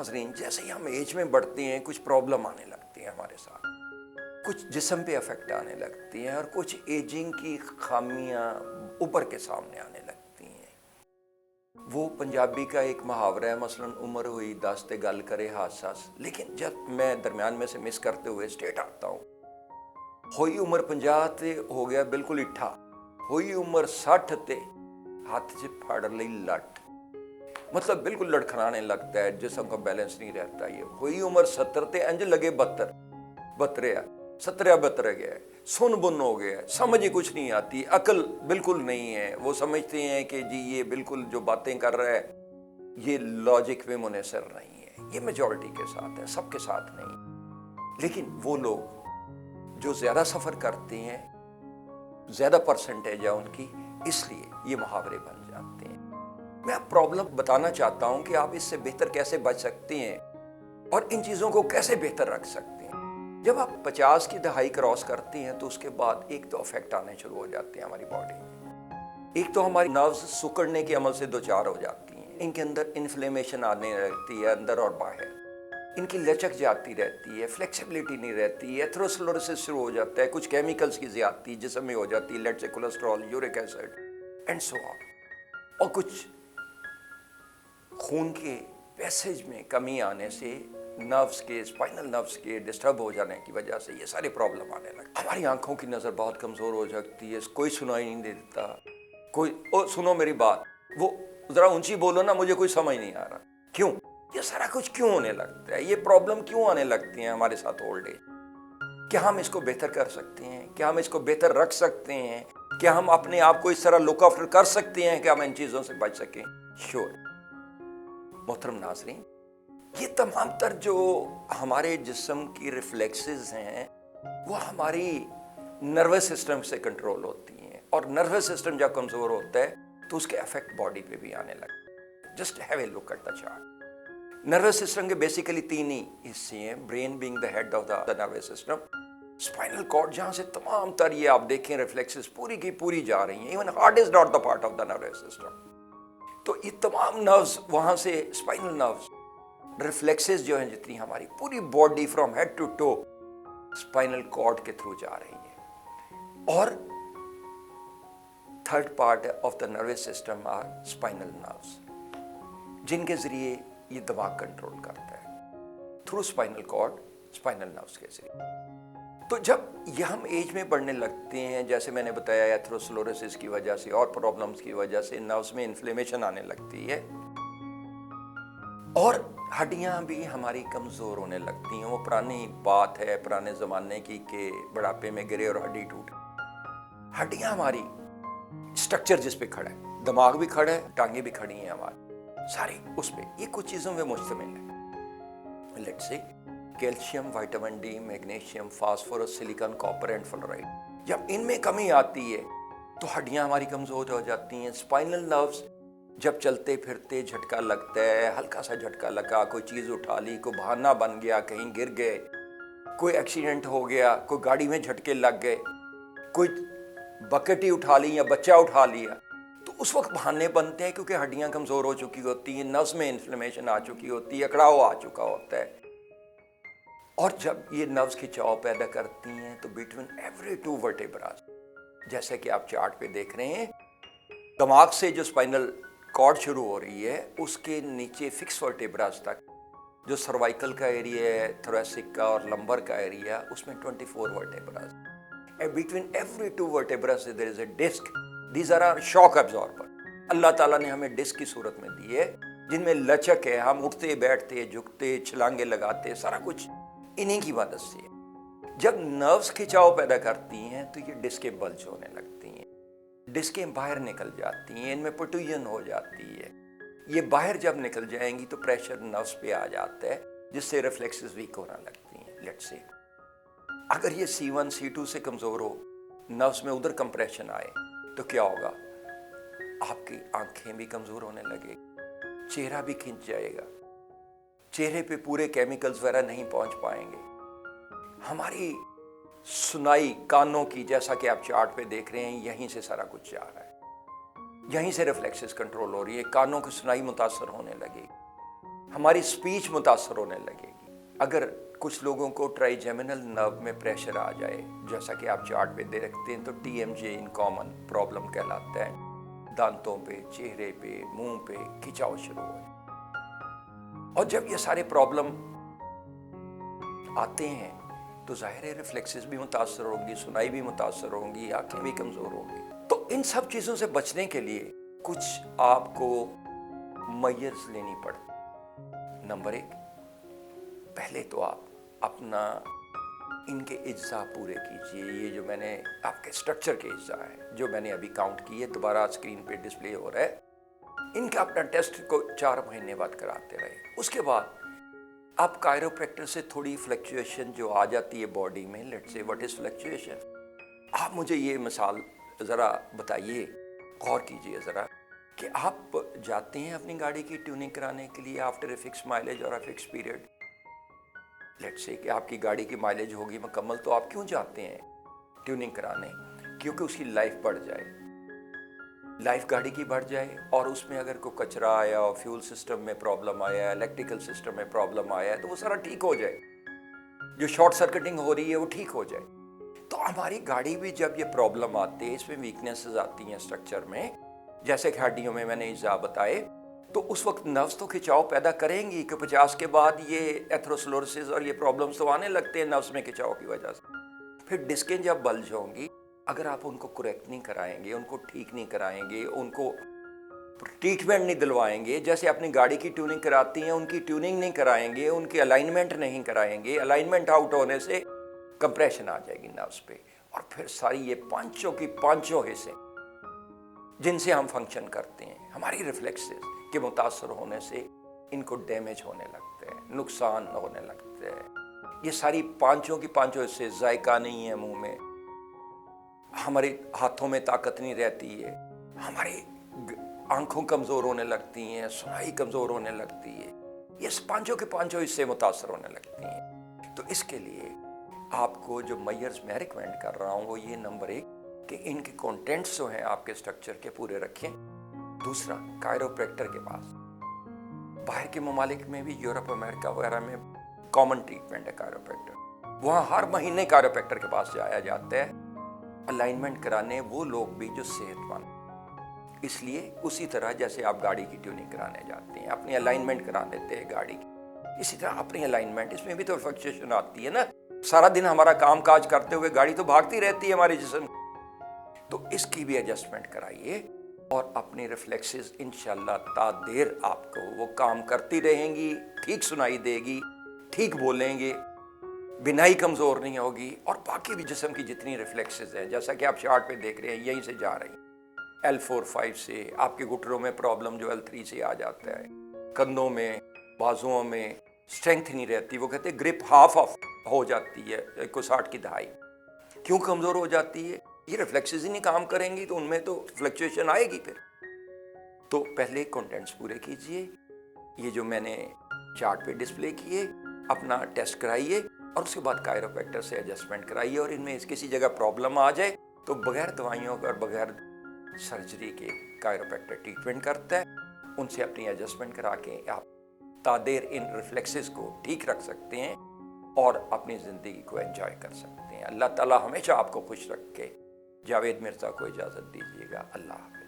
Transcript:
नाजरीन, जैसे ही हम एज में बढ़ते हैं कुछ प्रॉब्लम आने लगती है हमारे साथ, कुछ जिस्म पे अफेक्ट आने लगती हैं और कुछ एजिंग की खामियां उभर के सामने आने लगती हैं। वो पंजाबी का एक मुहावरा है, मसलन उम्र हुई 10 ते गल करे हास, लेकिन जब मैं दरम्यान में से मिस करते हुए स्टेट आता हूँ, होई उम्र 50 ते हो गया बिल्कुल इट्ठा, होई उम्र 60 ते हाथ से फाड़ ली लट, मतलब बिल्कुल लड़खड़ाने लगता है, जिस्म का बैलेंस नहीं रहता। ये हुई उम्र 70 ते इंज लगे 72 गया, सुन बुन हो गया, समझ ही कुछ नहीं आती, अकल बिल्कुल नहीं है। वो समझते हैं कि जी ये बिल्कुल जो बातें कर रहा है ये लॉजिक में मुनसर नहीं है। ये मेजॉरिटी के साथ है, सबके साथ नहीं। लेकिन वो लोग जो ज्यादा सफर करते हैं, ज्यादा परसेंटेज है उनकी, इसलिए ये मुहावरे बन जाते हैं। मैं प्रॉब्लम बताना चाहता हूं कि आप इससे बेहतर कैसे बच सकते हैं और इन चीजों को कैसे बेहतर रख सकते हैं। जब आप 50 की दहाई क्रॉस करते हैं तो उसके बाद एक तो इफेक्ट आने शुरू हो जाते हैं हमारी बॉडी में। एक तो हमारी नर्व्स सुकड़ने के अमल से दो चार हो जाती हैं, इनके अंदर इन्फ्लेमेशन आने लगती है अंदर और बाहर, इनकी लचक जाती रहती है, फ्लेक्सिबिलिटी नहीं रहती है, एथेरोस्क्लेरोसिस शुरू हो जाता है, कुछ केमिकल्स की ज्यादती जिस्म में हो जाती है, let's say cholesterol, uric acid and so on, और कुछ खून के पैसेज में कमी आने से नर्व्स के, स्पाइनल नर्व्स के डिस्टर्ब हो जाने की वजह से ये सारे प्रॉब्लम आने लगते। हमारी आंखों की नज़र बहुत कमज़ोर हो जाती है, कोई सुनाई नहीं देता, कोई ओ सुनो मेरी बात, वो ज़रा ऊंची बोलो ना, मुझे कोई समझ नहीं आ रहा। क्यों? ये सारा कुछ क्यों होने लगता है? ये प्रॉब्लम क्यों आने लगती हैं हमारे साथ ओल्ड एज? क्या हम इसको बेहतर कर सकते हैं? क्या हम इसको बेहतर रख सकते हैं? क्या हम अपने आप को इस तरह लुक आफ्टर कर सकते हैं कि हम इन चीज़ों से बच सकें? श्योर मोहतरम नाज़रीन, ये तमाम तर जो हमारे जिस्म की रिफ्लेक्सेस हैं वो हमारी नर्वस सिस्टम से कंट्रोल होती हैं, और नर्वस सिस्टम जब कमज़ोर होता है तो उसके इफेक्ट बॉडी पे भी आने लगते हैं। Just have a look at the chart. Nervous system के बेसिकली तीन ही हिस्से हैं, brain being the head of the nervous system, spinal cord जहाँ से तमाम तर ये आप देखें रिफ्लेक्सेस पूरी की पूरी जा रही हैं, even heart is not the part of the nervous system. तो ये तमाम नर्व्स वहां से, स्पाइनल नर्व्स, रिफ्लेक्सेस जो हैं जितनी हमारी पूरी body from head to toe spinal cord के थ्रू जा रही है। और third part of the nervous system are spinal nerves, जिनके जरिए ये दिमाग कंट्रोल करता है through spinal cord, spinal nerves के जरिए। तो जब ये हम एज में बढ़ने लगते हैं, जैसे मैंने बताया एथेरोस्क्लेरोसिस की वजह से और प्रॉब्लम्स की वजह से नर्व्स में इन्फ्लेमेशन आने लगती है और हड्डियां भी हमारी कमज़ोर होने लगती हैं। वो पुरानी बात है पुराने ज़माने की कि बुढ़ापे में गिरे और हड्डी टूटे। हड्डियां हमारी स्ट्रक्चर जिस पे खड़ा है, दिमाग भी खड़ा है, टांगे भी खड़ी हैं हमारी सारी, उस पे ये कुछ चीज़ों में मुश्तमिल है। Let's say calcium, vitamin D, magnesium, phosphorus, silicon, copper and fluoride. जब इनमें कमी आती है तो हड्डियां हमारी कमज़ोर हो जाती हैं। स्पाइनल नर्व्स जब चलते फिरते झटका लगता है, हल्का सा झटका लगा, कोई चीज़ उठा ली, कोई बहाना बन गया, कहीं गिर गए, कोई एक्सीडेंट हो गया, कोई गाड़ी में झटके लग गए, कोई बकेट ही उठा ली या बच्चा उठा लिया, तो उस वक्त बहाने बनते हैं क्योंकि हड्डियां कमज़ोर हो चुकी होती हैं, नर्व्स में इन्फ्लेमेशन आ चुकी होती है, अकड़ाव आ चुका होता है। और जब ये नर्व्स खिंचाव पैदा करती हैं तो बिटवीन एवरी टू वर्टेब्रास, जैसे कि आप चार्ट पे देख रहे हैं, दिमाग से जो स्पाइनल कॉर्ड शुरू हो रही है उसके नीचे फिक्स वर्टेब्रास तक जो सर्वाइकल का एरिया है, थोरेसिक का और लंबर का एरिया, उसमें 24 vertebras. And between every two vertebras there is a disc. These are shock absorber. अल्लाह ताला ने हमें डिस्क की सूरत में दी है जिनमें लचक है, हम उठते बैठते झुकते छलांगे लगाते, सारा कुछ इन्हीं की मदद से है। जब नर्व्स खिंचाव पैदा करती हैं तो ये डिस्कें बल्ज होने लगती हैं, डिस्कें बाहर निकल जाती हैं, इनमें प्रोट्रूजन हो जाती है। ये बाहर जब निकल जाएंगी तो प्रेशर नर्व्स पे आ जाता है जिससे रिफ्लेक्सेस वीक होने लगती हैं। लेट्स से अगर ये C1 C2 से कमज़ोर हो, नर्व्स में उधर कंप्रेशन आए तो क्या होगा? आपकी आंखें भी कमज़ोर होने लगेगी, चेहरा भी खिंच जाएगा, चेहरे पे पूरे केमिकल्स वगैरह नहीं पहुंच पाएंगे। हमारी सुनाई कानों की, जैसा कि आप चार्ट पे देख रहे हैं, यहीं से सारा कुछ जा रहा है, यहीं से रिफ्लेक्सेस कंट्रोल हो रही है, कानों की सुनाई मुतासर होने लगेगी। हमारी स्पीच मुतासर होने लगेगी। अगर कुछ लोगों को ट्राइजेमिनल नर्व में प्रेशर आ जाए, जैसा कि आप चार्ट पे देखते हैं, तो TMJ इन कॉमन प्रॉब्लम कहलाता है। दांतों पे, चेहरे पे, मुंह पे खिंचाव शुरू हो जाए। और जब ये सारे प्रॉब्लम आते हैं तो जाहिर है रिफ्लेक्सेस भी मुतासर होंगी, सुनाई भी मुतासर होंगी, आंखें भी कमजोर होंगी। तो इन सब चीजों से बचने के लिए कुछ आपको मेजर्स लेनी पड़ती। नंबर 1, पहले तो आप अपना इनके अज्जा पूरे कीजिए। ये जो मैंने आपके स्ट्रक्चर के अज्जा है जो मैंने अभी काउंट किए, दोबारा स्क्रीन पे डिस्प्ले हो रहा है, इनका अपना टेस्ट को 4 महीने बाद कराते रहे। उसके बाद आप कायरोप्रैक्टर से थोड़ी फ्लक्चुएशन जो आ जाती है बॉडी में, let's say what is fluctuation, आप मुझे ये मिसाल ज़रा बताइए, गौर कीजिए ज़रा, कि आप जाते हैं अपनी गाड़ी की ट्यूनिंग कराने के लिए आफ्टर ए फिक्स माइलेज और a fix period. Let's say कि आपकी गाड़ी की माइलेज होगी मुकम्मल, तो आप क्यों जाते हैं ट्यूनिंग कराने? क्योंकि उसकी लाइफ बढ़ जाए, लाइफ गाड़ी की बढ़ जाए, और उसमें अगर कोई कचरा आया और फ्यूल सिस्टम में प्रॉब्लम आया, इलेक्ट्रिकल सिस्टम में प्रॉब्लम आया, तो वो सारा ठीक हो जाए, जो शॉर्ट सर्किटिंग हो रही है वो ठीक हो जाए। तो हमारी गाड़ी भी जब ये प्रॉब्लम आती है, इसमें वीकनेसेस आती हैं स्ट्रक्चर में, जैसे कि हड्डियों में मैंने इज़ा बताए, तो उस वक्त नर्व्स तो खिंचाव पैदा करेंगी कि 50 के बाद ये एथरोस्क्लेरोसिस और ये प्रॉब्लम्स तो आने लगते हैं नर्व्स में खिंचाव की वजह से। फिर डिस्कें जब बल्ज होंगी, अगर आप उनको करेक्ट नहीं कराएंगे, उनको ठीक नहीं कराएंगे, उनको ट्रीटमेंट नहीं दिलवाएंगे, जैसे अपनी गाड़ी की ट्यूनिंग कराती हैं उनकी ट्यूनिंग नहीं कराएंगे, उनकी अलाइनमेंट नहीं कराएंगे, अलाइनमेंट आउट होने से कंप्रेशन आ जाएगी नर्व्स पे, और फिर सारी ये पांचों की पांचों हिस्से जिनसे हम फंक्शन करते हैं, हमारी रिफ्लेक्सेस के मुतासर होने से इनको डैमेज होने लगते हैं, नुकसान होने लगते हैं। ये सारी पांचों की पांचों हिस्से, जायका नहीं है मुंह में, हमारे हाथों में ताकत नहीं रहती है, हमारी आंखों कमजोर होने लगती हैं, सुनाई कमजोर होने लगती है, ये पांचों के पांचों हिस्से मुतासर होने लगती हैं। तो इसके लिए आपको जो मेजर्स मैं रिकमेंड कर रहा हूँ वो ये, नंबर 1 कि इनके कंटेंट्स जो हैं आपके स्ट्रक्चर के पूरे रखें। दूसरा, कायरोप्रैक्टर के पास, बाहर के ममालिक में भी, यूरोप अमेरिका वगैरह में कॉमन ट्रीटमेंट है कायरोप्रैक्टर, वहाँ हर महीने कायरोप्रैक्टर के पास जाया जाता है अलाइनमेंट कराने, वो लोग भी जो सेहतमंद। इसलिए उसी तरह जैसे आप गाड़ी की ट्यूनिंग कराने जाते हैं, अपनी अलाइनमेंट करा लेते हैं गाड़ी की, इसी तरह अपनी अलाइनमेंट, इसमें भी तो फ्लक्चुएशन आती है ना। सारा दिन हमारा काम काज करते हुए गाड़ी तो भागती रहती है हमारे जिस्म, तो इसकी भी एडजस्टमेंट कराइए, और अपनी रिफ्लेक्सेस इंशाल्लाह तादेर आपको वो काम करती रहेंगी, ठीक सुनाई देगी, ठीक बोलेंगे, बिनाई कमजोर नहीं होगी, और बाकी भी जिस्म की जितनी रिफ्लेक्सेस हैं, जैसा कि आप चार्ट पे देख रहे हैं, यहीं से जा रही हैं। L4, 5 से आपके घुटनों में प्रॉब्लम जो L3 से आ जाता है, कंधों में, बाजुओं में स्ट्रेंथ नहीं रहती, वो कहते हैं ग्रिप हाफ ऑफ हो जाती है, 160 की दहाई। क्यों कमजोर हो जाती है? ये रिफ्लेक्सेस ही नहीं काम करेंगी, तो उनमें तो फ्लक्चुएशन आएगी फिर। तो पहले कंटेंट्स पूरे कीजिए, ये जो मैंने चार्ट पे डिस्प्ले किए, अपना टेस्ट कराइए, और उसके बाद कायरोप्रैक्टर से एडजस्टमेंट कराइए, और इनमें किसी जगह प्रॉब्लम आ जाए तो बगैर दवाइयों और बगैर सर्जरी के कायरोप्रैक्टर ट्रीटमेंट करता है, उनसे अपनी एडजस्टमेंट करा के आप तादेर इन रिफ्लेक्सेस को ठीक रख सकते हैं और अपनी ज़िंदगी को एंजॉय कर सकते हैं। अल्लाह ताला हमेशा आपको खुश रख के। जावेद मिर्ज़ा को इजाज़त दीजिएगा। अल्लाह हाफ़िज़।